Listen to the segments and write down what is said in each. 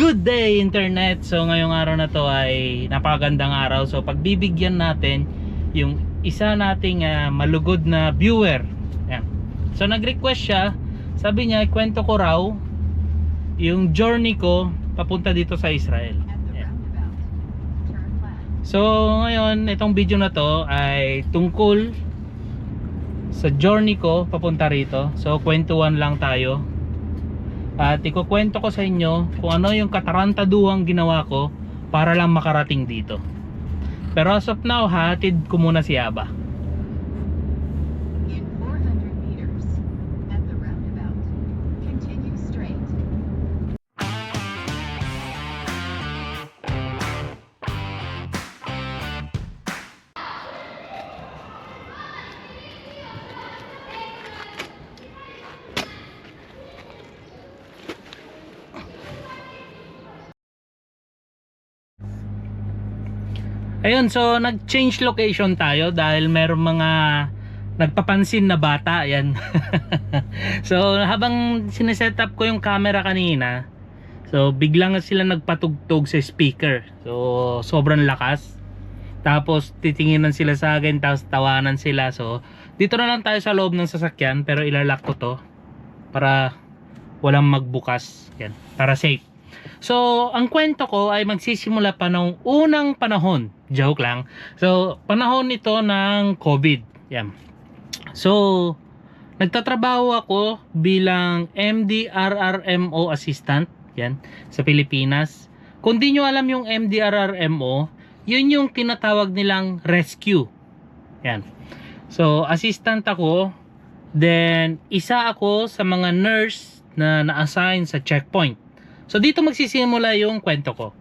Good day internet! So ngayong araw na to ay napakagandang araw. So pagbibigyan natin yung isa nating malugod na viewer. Ayan. So nag-request siya. Sabi niya kwento ko raw yung journey ko papunta dito sa Israel. Ayan. So ngayon itong video na to ay tungkol sa journey ko papunta rito. So kwentuhan lang tayo. At ikukwento ko sa inyo kung ano yung katarantaduhang ginawa ko para lang makarating dito. Pero as of now, hatid ko muna si Aba. In 400 meters, at the roundabout, continue straight. Ayun, so nag-change location tayo dahil merong mga nagpapansin na bata. Ayan. So habang sineset up ko yung camera kanina, so biglang sila nagpatugtog sa speaker. So sobrang lakas. Tapos titinginan sila sa akin, tapos tawanan sila. So dito na lang tayo sa loob ng sasakyan, pero ilalak ko to para walang magbukas. Yan, para safe. So, ang kwento ko ay magsisimula pa ng unang panahon. Joke lang. So, panahon ito ng COVID. Yan. So, nagtatrabaho ako bilang MDRRMO assistant. Yan. Sa Pilipinas. Kung di nyo alam yung MDRRMO, yun yung tinatawag nilang rescue. Yan. So, assistant ako. Then, isa ako sa mga nurse na na-assign sa checkpoint. So dito magsisimula yung kwento ko.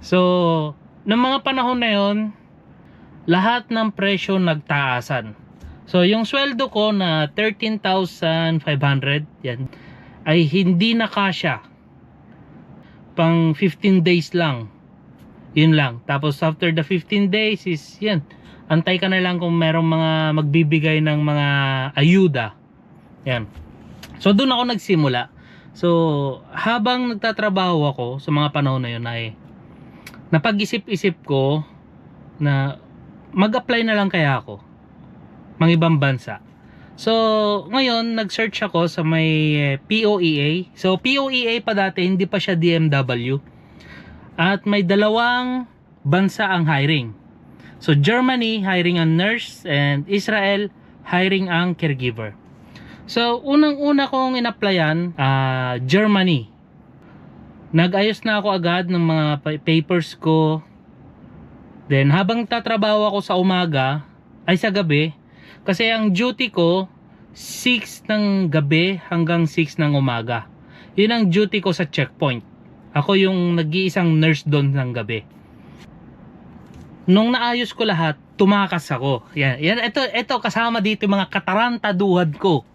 So ng mga panahon na yon, lahat ng presyo nagtaasan. So yung sweldo ko na 13,500 yan ay hindi na kasya. Pang 15 days lang. Yun lang. Tapos after the 15 days is yan. Antay ka na lang kung merong mga magbibigay ng mga ayuda. Yan. So doon ako nagsimula. So, habang nagtatrabaho ako sa mga panahon na yun ay napag-isip-isip ko na mag-apply na lang kaya ako mga ibang bansa. So, ngayon nag-search ako sa may POEA. So, POEA pa dati, hindi pa siya DMW. At may dalawang bansa ang hiring. So, Germany hiring ang nurse and Israel hiring ang caregiver. So, unang-una kong in-applyan, Germany. Nag-ayos na ako agad ng mga papers ko. Then, habang tatrabaho ako sa umaga, ay sa gabi, kasi ang duty ko, 6 ng gabi hanggang 6 ng umaga. Yun ang duty ko sa checkpoint. Ako yung nag-iisang nurse doon ng gabi. Nung naayos ko lahat, tumakas ako. Yan, ito kasama dito yung mga katarantaduhan ko.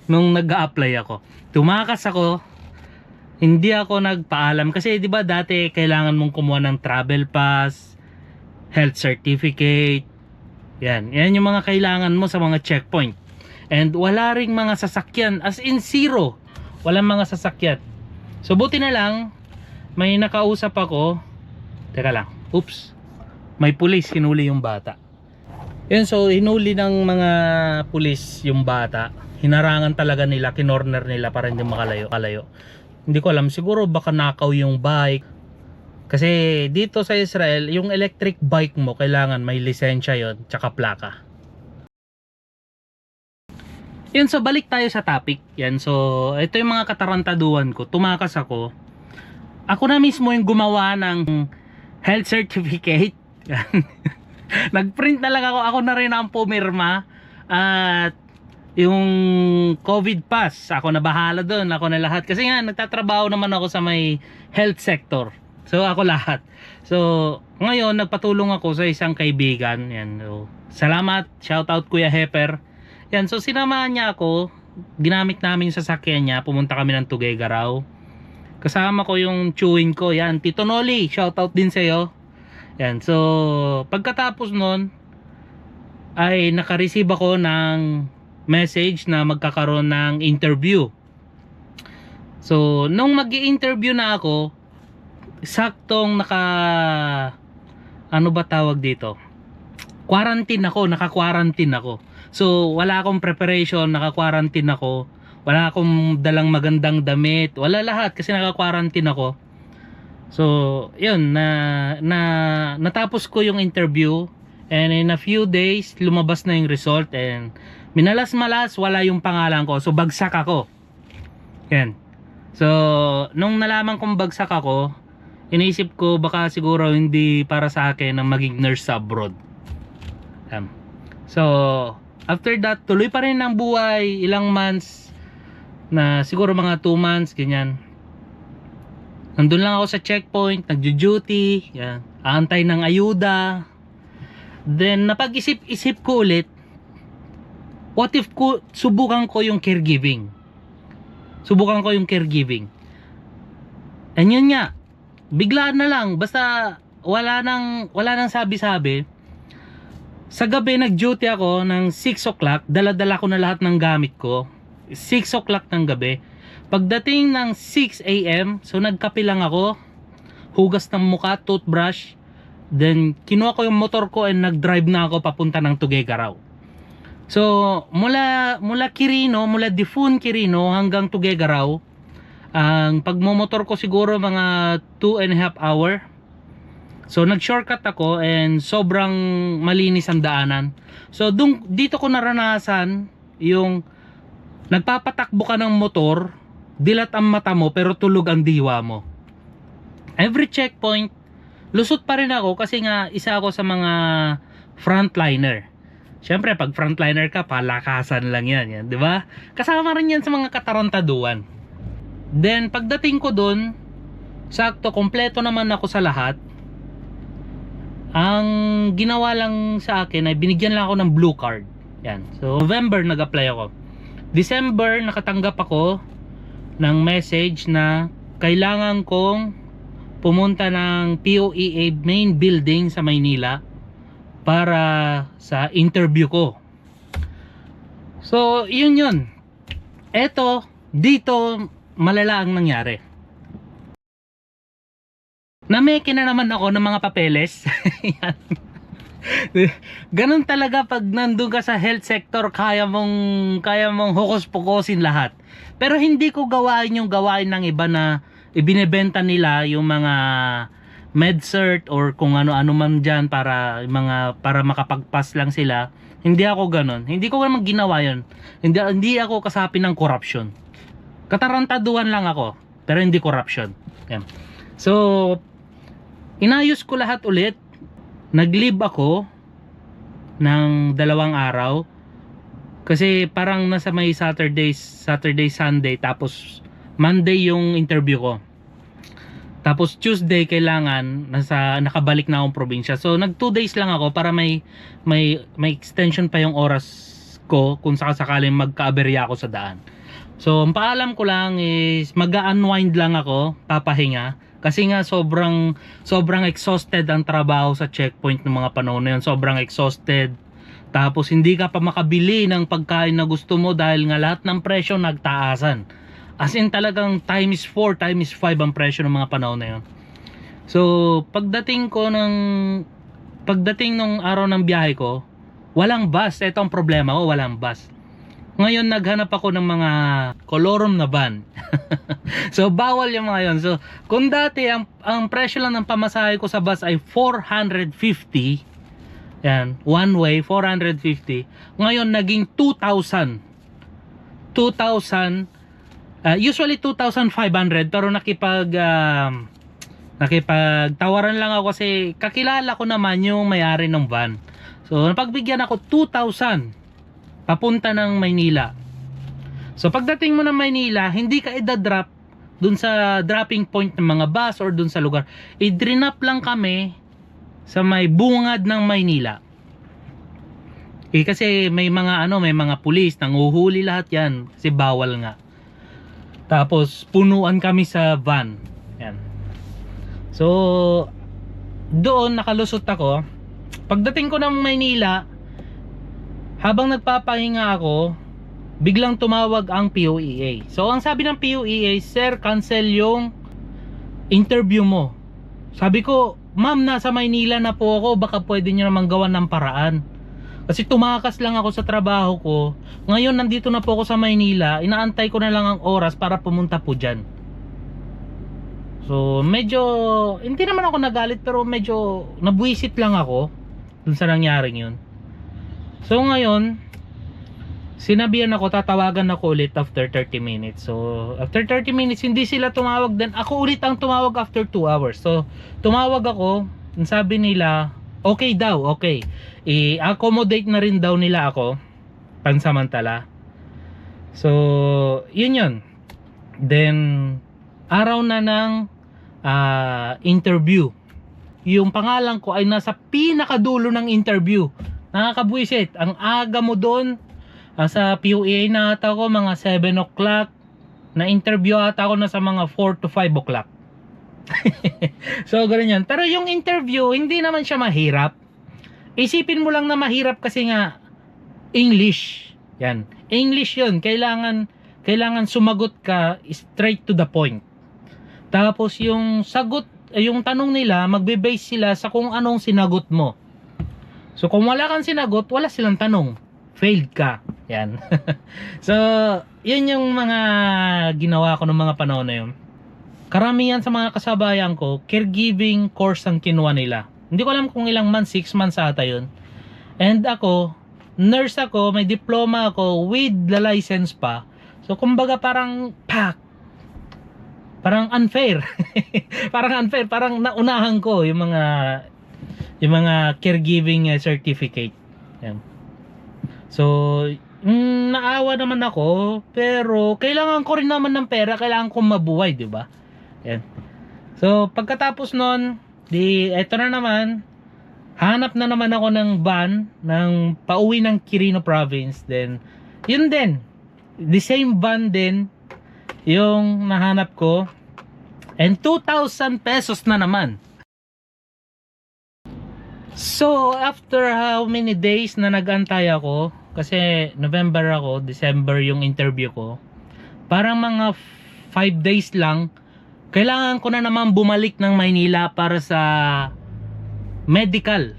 Nung nag-a-apply ako, tumakas ako, hindi ako nagpaalam kasi 'di ba dati kailangan mong kumuha ng travel pass, health certificate. Yan yung mga kailangan mo sa mga checkpoint. And wala ring mga sasakyan, as in zero. Walang mga sasakyan. So buti na lang may nakausap ako. Teka lang. Oops. May pulis, hinuli yung bata. Yun, so hinuli ng mga pulis yung bata. Hinarangan talaga nila, kinorner nila para hindi makalayo. Hindi ko alam, siguro baka nakaw yung bike. Kasi dito sa Israel, yung electric bike mo, kailangan may lisensya yon, tsaka plaka. Yun, so balik tayo sa topic. Yan, so ito yung mga katarantaduhan ko. Tumakas ako. Ako na mismo yung gumawa ng health certificate. Nagprint na lang ako. Ako na rin ang pumirma. At yung COVID pass, ako na bahala doon, ako na lahat. Kasi nga, nagtatrabaho naman ako sa may health sector. So, ako lahat. So, ngayon, nagpatulong ako sa isang kaibigan. Yan. So, salamat, shoutout Kuya Heper. Yan, so sinamahan niya ako. Ginamit namin yung sasakyan niya. Pumunta kami ng Tuguegarao. Kasama ko yung chewin ko. Yan, Tito Noli, shoutout din sa'yo. Yan, so, pagkatapos nun, ay nakareceive ako ng message na magkakaroon ng interview. So, nung mag-i-interview na ako, saktong ano ba tawag dito? Naka-quarantine ako. So, wala akong preparation, naka-quarantine ako. Wala akong dalang magandang damit, wala lahat kasi naka-quarantine ako. So, yun, natapos ko yung interview, and in a few days, lumabas na yung result, and minalas-malas, wala yung pangalan ko. So, bagsak ako. Yan. So, nung nalaman kong bagsak ako, iniisip ko baka siguro hindi para sa akin ang maging nurse sa abroad. So, after that, tuloy pa rin ang buhay, ilang months, na siguro mga 2 months, ganyan. Nandun lang ako sa checkpoint, nagjo-duty, yan, aantay ng ayuda. Then, napag-isip-isip ko ulit, what if subukan ko yung caregiving? And yun nga, biglaan na lang, basta wala nang sabi-sabi. Sa gabi nag-duty ako ng 6 o'clock, dala-dala ko na lahat ng gamit ko. 6 o'clock ng gabi. Pagdating ng 6 AM, so nagkape lang ako, hugas ng muka, toothbrush, then kinuha ko yung motor ko and nag-drive na ako papunta ng Tuguegarao. So mula Quirino, mula Difun Quirino hanggang Tuguegarao, ang pagmomotor ko siguro mga 2.5 hour. So nag-shortcut ako and sobrang malinis ang daanan. So dito ko naranasan yung nagpapatakbo ka ng motor, dilat ang mata mo pero tulog ang diwa mo. Every checkpoint, lusot pa rin ako kasi nga isa ako sa mga frontliner. Siyempre pag frontliner ka, palakasan lang yan, 'di ba? Kasama rin yan sa mga katarantaduan. Then pagdating ko doon, sakto kompleto naman ako sa lahat. Ang ginawa lang sa akin ay binigyan lang ako ng blue card. Yan. So November nag-apply ako. December nakatanggap ako ng message na kailangan kong pumunta ng POEA main building sa Maynila para sa interview ko. So yun. Dito malala ang nangyari. Nameke na naman ako ng mga papeles. Ganun talaga pag nandun ka sa health sector, kaya mong hukos-pukosin lahat. Pero hindi ko gawain yung gawain ng iba na ibinebenta nila yung mga med-cert or kung ano-ano man dyan para makapagpas lang sila. Hindi ako ganun. Hindi ko naman ginawa yun. Hindi ako kasapi ng corruption. Katarantaduhan lang ako, pero hindi corruption. Yan. So, inayos ko lahat ulit. Nag-leave ako ng 2 araw kasi parang nasa may Saturday, Sunday, tapos Monday yung interview ko. Tapos Tuesday kailangan nakabalik na akong probinsya. So nag 2 days lang ako para may extension pa yung oras ko kung sakaling magkaaberya ako sa daan. So ang paalam ko lang is mag-unwind lang ako, papahinga. Kasi nga sobrang exhausted ang trabaho sa checkpoint ng mga panahon na yun. Sobrang exhausted. Tapos hindi ka pa makabili ng pagkain na gusto mo dahil nga lahat ng presyo nagtaasan. As in talagang times 4, times 5 ang presyo ng mga panahon na yun. So pagdating nung araw ng biyahe ko, walang bus. Ito ang problema ko, walang bus. Ngayon naghanap ako ng mga kolorom na van. So bawal yung mga yon. So kung dati ang presyo lang ng pamasahe ko sa bus ay 450, yan, one way 450, ngayon naging 2,000. Usually 2,500, pero nakipagtawaran lang ako kasi kakilala ko naman yung may-ari ng van. So napagbigyan ako 2,000 papunta ng Maynila. So pagdating mo ng Maynila, hindi ka idadrop dun sa dropping point ng mga bus or dun sa lugar. I-drinap lang kami sa may bungad ng Maynila. Kasi may mga pulis, nanguhuli lahat yan kasi bawal nga. Tapos punuan kami sa van. Yan. So doon nakalusot ako. Pagdating ko ng Maynila, habang nagpapahinga ako, biglang tumawag ang POEA. So ang sabi ng POEA, "Sir, cancel yung interview mo. Sabi ko, ma'am, nasa Maynila na po ako, baka pwede nyo naman gawan ng paraan. Kasi tumakas lang ako sa trabaho ko. Ngayon nandito na po ako sa Maynila, inaantay ko na lang ang oras para pumunta po dyan. So medyo, hindi naman ako nagalit, pero medyo nabwisit lang ako dun sa nangyaring yun. So ngayon, sinabihan ako, tatawagan ako ulit after 30 minutes. So after 30 minutes hindi sila tumawag, then ako ulit ang tumawag after 2 hours. So tumawag ako, sabi nila okay daw, okay, i-accommodate na rin daw nila ako pansamantala. So yun. Then araw na ng interview, yung pangalan ko ay nasa pinakadulo ng interview. Nakakabwisit, ang aga mo doon. Sa PUA na ata ko mga 7 o'clock, na interview ata ako na sa mga 4 to 5 o'clock. So ganun yan. Pero yung interview hindi naman siya mahirap. Isipin mo lang na mahirap kasi nga English. Yan, English yun. Kailangan sumagot ka straight to the point. Tapos yung sagot, yung tanong nila, magbe-base sila sa kung anong sinagot mo. So kung wala kang sinagot, wala silang tanong, failed ka. Yan. So yun yung mga ginawa ko ng mga panahon na yun. Karamihan sa mga kasabayan ko, caregiving course ang kinuha nila. Hindi ko alam kung ilang months, 6 months ata yun. And ako, nurse ako, may diploma ako with the license pa. So kumbaga parang parang unfair. parang naunahan ko yung mga caregiving certificate. Yan. So naawa naman ako, pero kailangan ko rin naman ng pera, kailangan kong mabuhay, di ba? Yan. So pagkatapos nun, eto na naman, hanap na naman ako ng van ng pauwi ng Quirino Province. Then yun din, the same van din yung nahanap ko, and 2,000 pesos na naman. So after how many days na nag-antay ako, kasi November ako, December yung interview ko, parang mga 5 days lang, kailangan ko na naman bumalik ng Maynila para sa medical.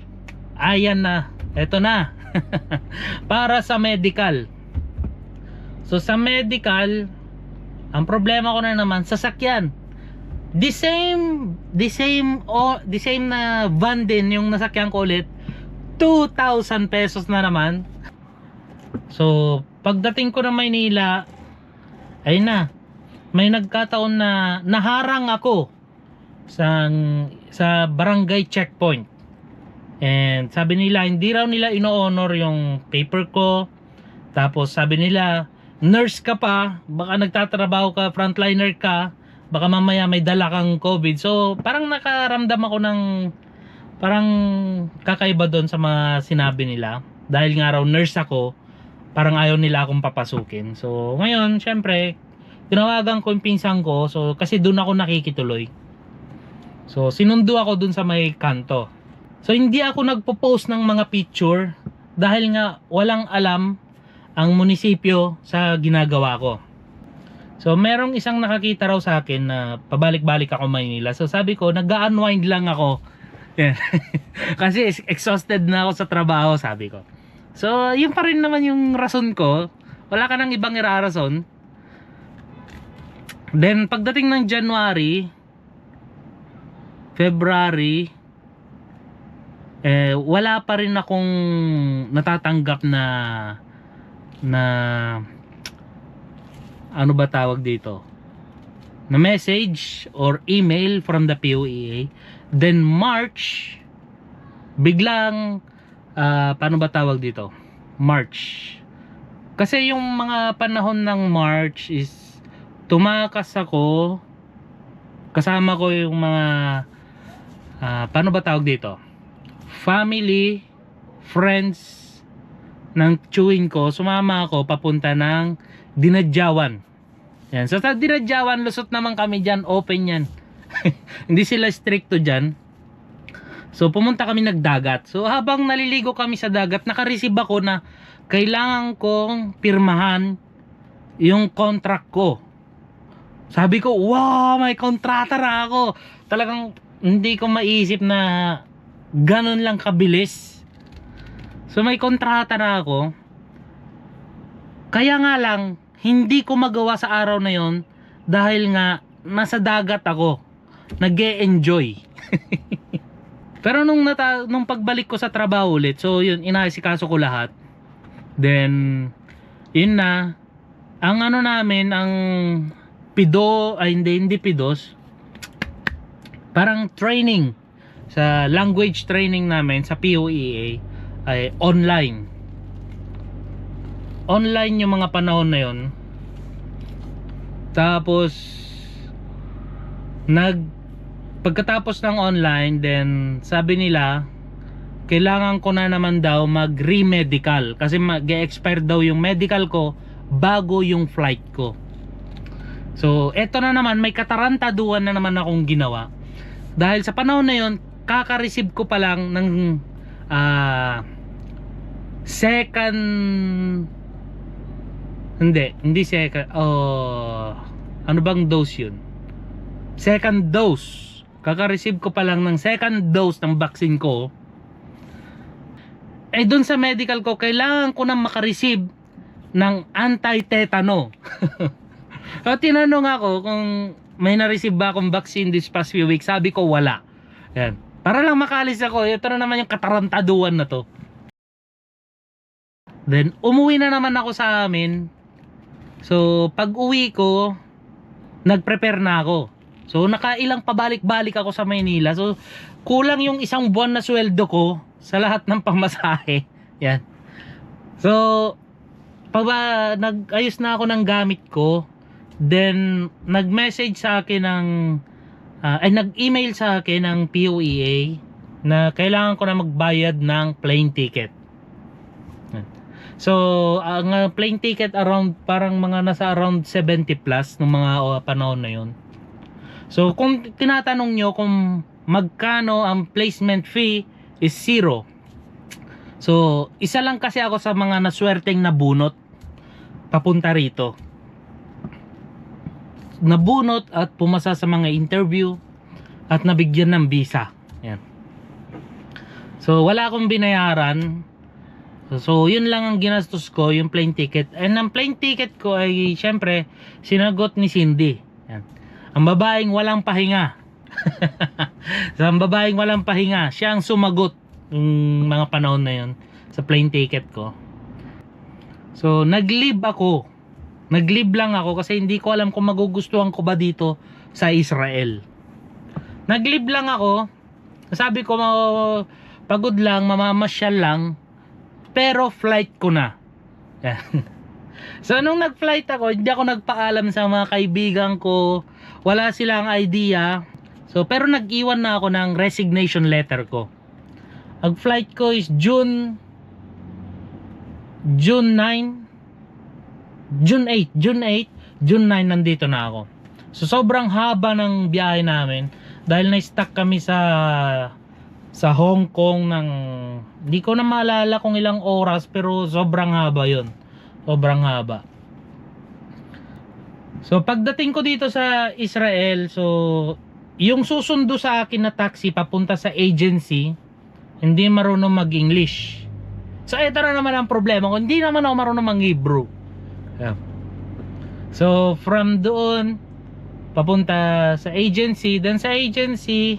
Ayan na, eto na. Para sa medical. So sa medical, ang problema ko na naman, sasakyan. The same na van din yung nasakyan ko ulit, 2,000 pesos na naman. So pagdating ko ng Maynila, ay na, may nagkataon na naharang ako sa barangay checkpoint. And sabi nila, hindi raw nila ino-honor yung paper ko. Tapos sabi nila, nurse ka pa, baka nagtatrabaho ka, frontliner ka, baka mamaya may dala kang COVID. So parang nakaramdam ako ng parang kakaiba doon sa mga sinabi nila. Dahil nga raw nurse ako, parang ayaw nila akong papasukin. So ngayon, syempre, tinawagan ko yung pinsan ko, so kasi doon ako nakikituloy. So sinundo ako doon sa may kanto. So hindi ako nagpo-post ng mga picture dahil nga walang alam ang munisipyo sa ginagawa ko. So merong isang nakakita raw sa akin na pabalik-balik ako Maynila. So sabi ko, nag-unwind lang ako. Kasi exhausted na ako sa trabaho, sabi ko. So yun pa rin naman yung rason ko. Wala ka nang ibang irarason. Then pagdating ng January, February, wala pa rin akong natatanggap na ano ba tawag dito, na message or email from the PUEA. Then March, biglang paano ba tawag dito, March, kasi yung mga panahon ng March is tumakas ako, kasama ko yung mga paano ba tawag dito, family, friends ng chewing ko. Sumama ako papunta ng Dinadjawan. Yan. So sa Dinadjawan, lusot naman kami dyan, open yan. Hindi sila stricto dyan. So pumunta kami nagdagat. So habang naliligo kami sa dagat, nakareceive ako na kailangan kong pirmahan yung contract ko. Sabi ko, wow, may kontrata na ako. Talagang hindi ko maisip na ganun lang kabilis. So may kontrata na ako. Kaya nga lang, hindi ko magawa sa araw na yon dahil nga nasa dagat ako. Nag-e-enjoy. Pero nung pagbalik ko sa trabaho ulit, so yun, inaasikaso ko lahat. Then, yun na. Ang ano namin, ang hindi PIDOS. Parang training. Sa language training namin sa POEA ay online. Online yung mga panahon na yun. Tapos pagkatapos ng online, then sabi nila kailangan ko na naman daw mag-remedical kasi mag-expire daw yung medical ko bago yung flight ko. So eto na naman, may katarantaduan na naman akong ginawa dahil sa panahon na yun kaka-receive ko pa lang ng second, hindi second, ano bang dose yun? Second dose. Kaka-receive ko pa lang ng second dose ng vaccine ko. Eh dun sa medical ko, kailangan ko nang makareceive ng anti-tetano. So tinanong ako kung may na-receive ba akong vaccine this past few weeks. Sabi ko wala. Yan. Para lang makaalis ako, ito na naman yung katarantaduan na to. Then umuwi na naman ako sa amin. So pag uwi ko, nag-prepare na ako. So nakailang pabalik-balik ako sa Maynila. So kulang yung isang buwan na sweldo ko sa lahat ng pamasahe. Yan. So nag-ayos na ako ng gamit ko. Then nag-message sa akin ng nag-email sa akin ng POEA na kailangan ko na magbayad ng plane ticket. So ang plane ticket parang mga nasa around 70 plus ng mga panahon na yun. So kung tinatanong nyo kung magkano ang placement fee is 0. So isa lang kasi ako sa mga naswerteng nabunot papunta rito. Nabunot at pumasa sa mga interview at nabigyan ng visa. Yan. So wala akong binayaran. So yun lang ang ginastos ko, yung plane ticket. And ang plane ticket ko ay syempre sinagot ni Cindy. Yan. Ang babaeng walang pahinga. So ang babaeng walang pahinga, siya ang sumagot yung mga panahon na yun sa plane ticket ko. So nag-leave ako. Nag-leave lang ako kasi hindi ko alam kung magugustuhan ko ba dito sa Israel. Nag-leave lang ako. Sabi ko pagod lang, mamamasyal lang. Pero flight ko na. Yan. So nung nag-flight ako, hindi ako nagpaalam sa mga kaibigan ko. Wala silang idea. So pero nag-iwan na ako ng resignation letter ko. Ang flight ko is June 8, June 9 nandito na ako. So sobrang haba ng biyahe namin dahil na-stuck kami sa Hong Kong ng hindi ko na maalala kung ilang oras pero sobrang haba yun. Sobrang haba. So pagdating ko dito sa Israel, so yung susundo sa akin na taxi papunta sa agency, hindi marunong mag-English. So ito na naman ang problema ko, hindi naman ako marunong mag-Hebrew. Yeah. So from doon papunta sa agency, then sa agency,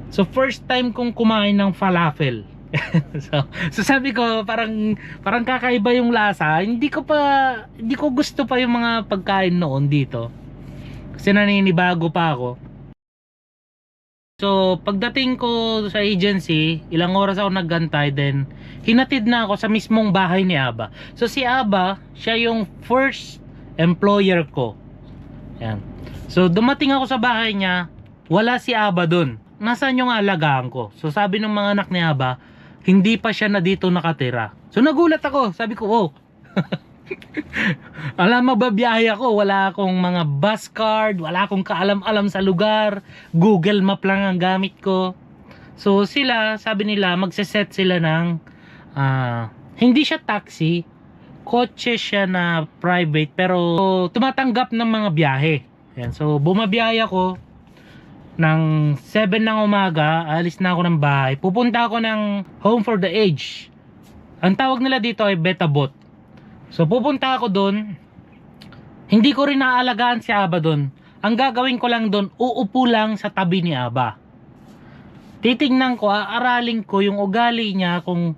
so first time kong kumain ng falafel. so sabi ko parang kakaiba yung lasa. Hindi ko gusto pa yung mga pagkain noon dito. Kasi naninibago pa ako. So pagdating ko sa agency, ilang oras ako naggantay, then hinatid na ako sa mismong bahay ni Aba. So si Aba, siya yung first employer ko. Yan. So dumating ako sa bahay niya, wala si Aba dun. Nasaan yung alagaan ko? So sabi ng mga anak ni Aba, hindi pa siya na dito nakatira. So nagulat ako, sabi ko, oh. Alam, magbabiyahe ako, wala akong mga bus card, wala akong kaalam-alam sa lugar, Google Map lang ang gamit ko. So sila, sabi nila, magse-set sila ng hindi siya taxi, kotse siya na private, pero tumatanggap ng mga biyahe. Yan. So bumabiyahe ako, ng 7 ng umaga, alis na ako ng bahay. Pupunta ako ng Home for the Aged. Ang tawag nila dito ay Betabot. So pupunta ako doon. Hindi ko rin naaalagaan si Aba doon. Ang gagawin ko lang doon, uupo lang sa tabi ni Aba. Titingnan ko, aaralin ko yung ugali niya, kung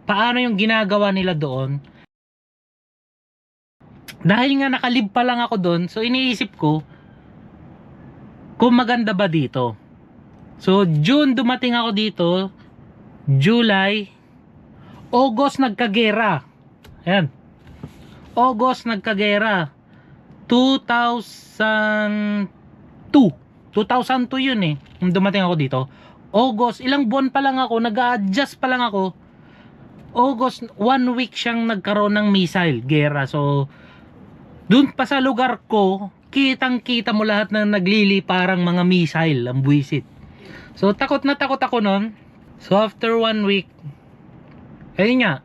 paano yung ginagawa nila doon. Dahil nga nakalib pa lang ako doon, so iniisip ko kung maganda ba dito. So June dumating ako dito, July, August nagkagera. Ayan. August nagkagera. 2002 yun eh, nung dumating ako dito. August, ilang buwan pa lang ako, nag-a-adjust pa lang ako. August, 1 week siyang nagkaroon ng missile, gera. So dun pa sa lugar ko, kitang kita mo lahat ng naglili parang mga missile, ang buwisit. So takot na takot ako nun. So after 1 week, ayun nga,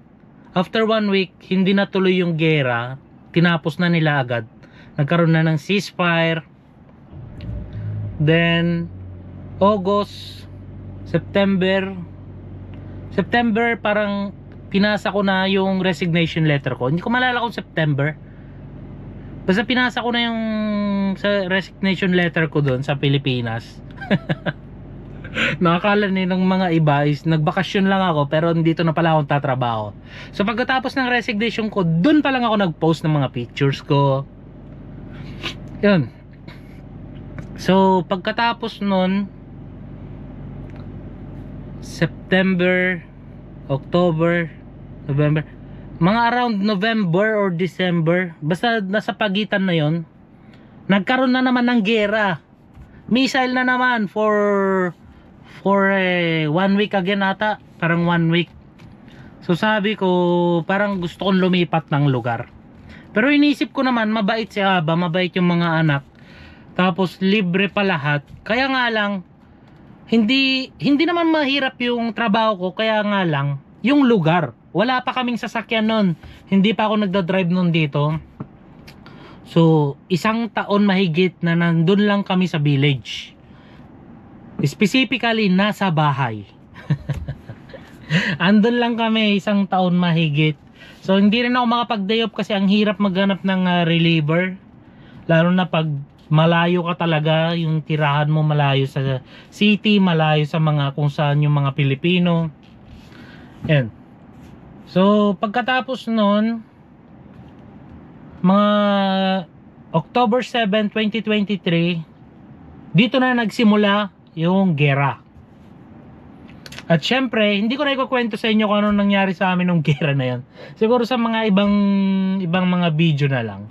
after 1 week, hindi na tuloy yung gera. Tinapos na nila agad. Nagkaroon na ng ceasefire. Then August, September parang pinasa ko na yung resignation letter ko. Hindi ko malala kung September. Basta pinasa ko na yung sa resignation letter ko doon sa Pilipinas. Nakakala ng mga iba is nagbakasyon lang ako, pero dito na pala akong tatrabaho. So pagkatapos ng resignation ko, doon pa lang ako nag-post ng mga pictures ko. Yun. So pagkatapos nun, September, October, November, mga around November or December, basta nasa pagitan na yon, nagkaroon na naman ng gera. Missile na naman for 1 week again ata, parang 1 week. So sabi ko, parang gusto kong lumipat ng lugar. Pero inisip ko naman, mabait si Aba, mabait yung mga anak, tapos libre pa lahat. Kaya nga lang, hindi naman mahirap yung trabaho ko, kaya nga lang yung lugar, wala pa kaming sasakyan nun, hindi pa ako nagda-drive nun dito. So 1 taon mahigit na nandun lang kami sa village, specifically nasa bahay. Andun lang kami 1 taon mahigit. So hindi rin ako makapag-day off kasi ang hirap maghanap ng reliever, lalo na pag malayo ka talaga, yung tirahan mo malayo sa city, malayo sa mga kung saan yung mga Pilipino. Yan. So pagkatapos nun, mga October 7, 2023, dito na nagsimula yung gera. At syempre, hindi ko na ikukwento sa inyo kung ano nangyari sa amin nung gera na yan. Siguro sa mga ibang mga video na lang.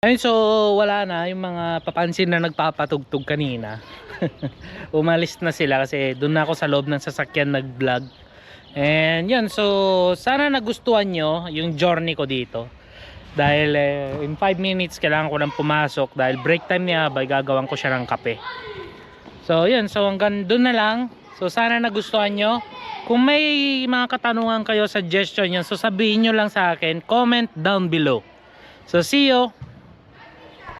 Ayun, so wala na yung mga papansin na nagpapatugtog kanina. Umalis na sila kasi doon na ako sa loob ng sasakyan nag-vlog. And yun, so sana nagustuhan nyo yung journey ko dito. Dahil in 5 minutes kailangan ko nang pumasok, dahil break time niya, gagawan ko siya ng kape. So yun, so hanggang doon na lang. So sana nagustuhan nyo. Kung may mga katanungan kayo, suggestion nyo, so sabihin nyo lang sa akin, comment down below. So see you